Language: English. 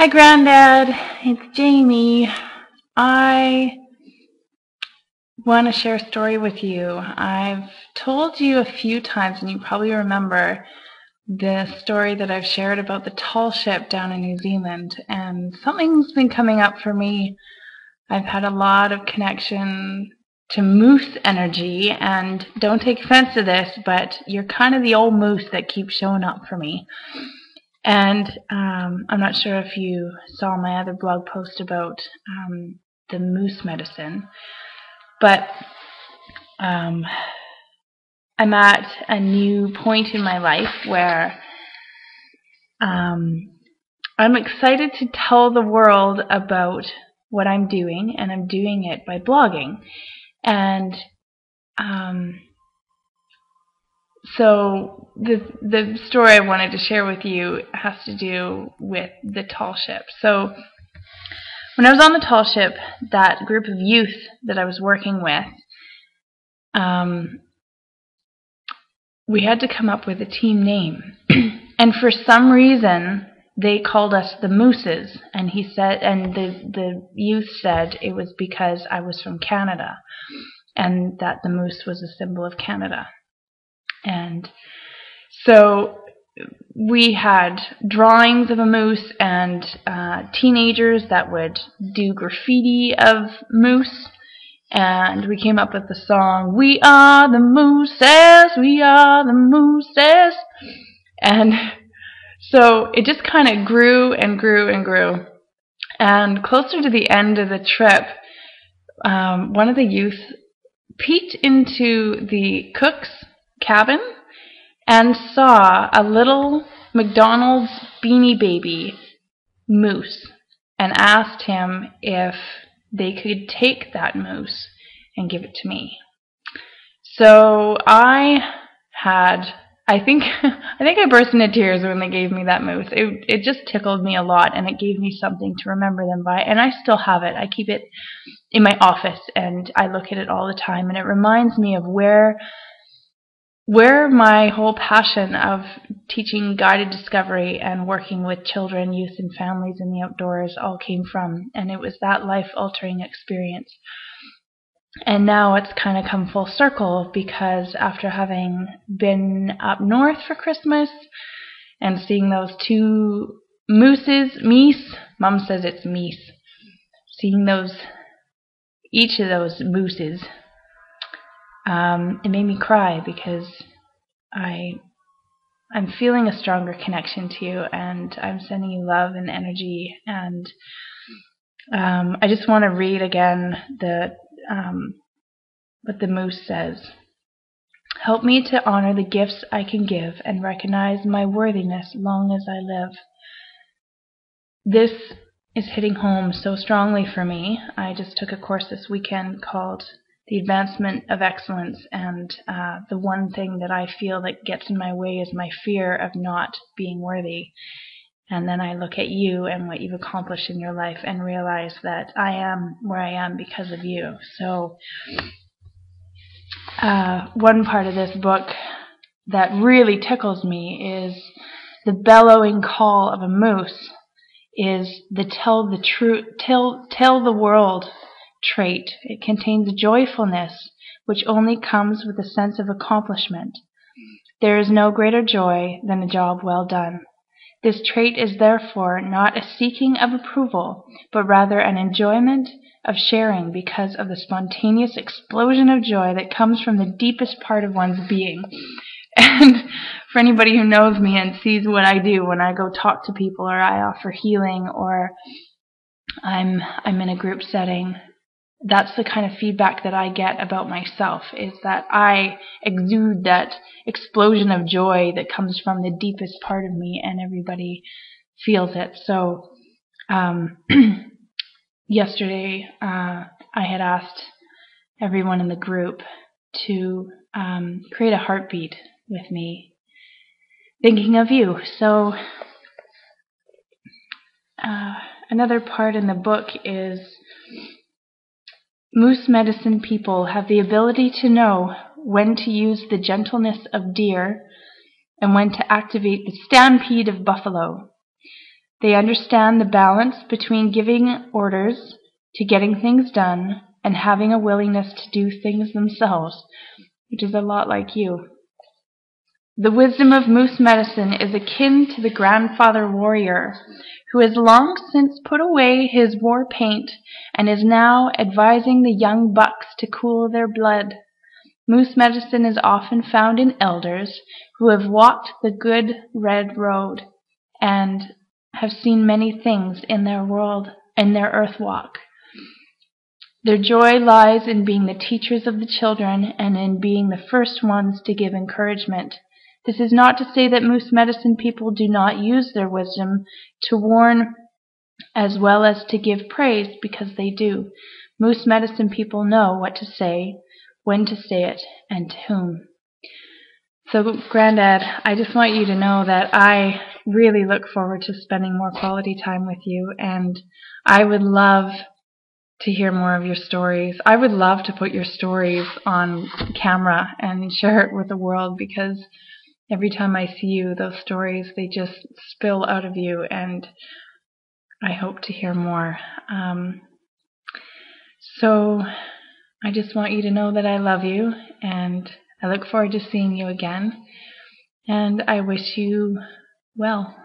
Hi, Grandad. It's Jamie. I want to share a story with you. I've told you a few times, and you probably remember the story that I've shared about the tall ship down in New Zealand, and something's been coming up for me. I've had a lot of connection to moose energy, and don't take offense to this, but you're kind of the old moose that keeps showing up for me. And I'm not sure if you saw my other blog post about the moose medicine, but I'm at a new point in my life where I'm excited to tell the world about what I'm doing, and I'm doing it by blogging. And so the story I wanted to share with you has to do with the tall ship. So when I was on the tall ship, that group of youth that I was working with, we had to come up with a team name. And for some reason, they called us the Mooses. And he said, and the youth said it was because I was from Canada, and that the moose was a symbol of Canada. And so we had drawings of a moose and teenagers that would do graffiti of moose. And we came up with the song, "We are the Mooses, we are the Mooses." And so it just kind of grew and grew and grew. And closer to the end of the trip, one of the youth peeked into the cook's cabin and saw a little McDonald's Beanie Baby moose and asked him if they could take that moose and give it to me. So I think I burst into tears when they gave me that moose. It just tickled me a lot, and it gave me something to remember them by, and I still have it. I keep it in my office, and I look at it all the time, and it reminds me of where my whole passion of teaching guided discovery and working with children, youth, and families in the outdoors all came from. And it was that life-altering experience. And now it's kind of come full circle, because after having been up north for Christmas and seeing those two mooses, meese, Mom says it's meese, seeing each of those mooses, it made me cry, because I'm feeling a stronger connection to you, and I'm sending you love and energy. And I just want to read again what the moose says. "Help me to honor the gifts I can give and recognize my worthiness long as I live." This is hitting home so strongly for me. I just took a course this weekend called The Advancement of Excellence, and the one thing that I feel that gets in my way is my fear of not being worthy. And then I look at you and what you've accomplished in your life and realize that I am where I am because of you. So one part of this book that really tickles me is the bellowing call of a moose is the tell the world trait. It contains joyfulness, which only comes with a sense of accomplishment. There is no greater joy than a job well done. This trait is therefore not a seeking of approval, but rather an enjoyment of sharing because of the spontaneous explosion of joy that comes from the deepest part of one's being. And for anybody who knows me and sees what I do when I go talk to people, or I offer healing, or I'm in a group setting, that's the kind of feedback that I get about myself, is that I exude that explosion of joy that comes from the deepest part of me, and everybody feels it. So yesterday I had asked everyone in the group to create a heartbeat with me, thinking of you. So another part in the book is moose medicine people have the ability to know when to use the gentleness of deer and when to activate the stampede of buffalo. They understand the balance between giving orders to getting things done and having a willingness to do things themselves, which is a lot like you. The wisdom of moose medicine is akin to the grandfather warrior who has long since put away his war paint and is now advising the young bucks to cool their blood. Moose medicine is often found in elders who have walked the good red road and have seen many things in their earth walk. Their joy lies in being the teachers of the children and in being the first ones to give encouragement. This is not to say that moose medicine people do not use their wisdom to warn as well as to give praise, because they do. Moose medicine people know what to say, when to say it, and to whom. So, Grandad, I just want you to know that I really look forward to spending more quality time with you, and I would love to hear more of your stories. I would love to put your stories on camera and share it with the world, because every time I see you, those stories, they just spill out of you, and I hope to hear more. So I just want you to know that I love you, and I look forward to seeing you again, and I wish you well.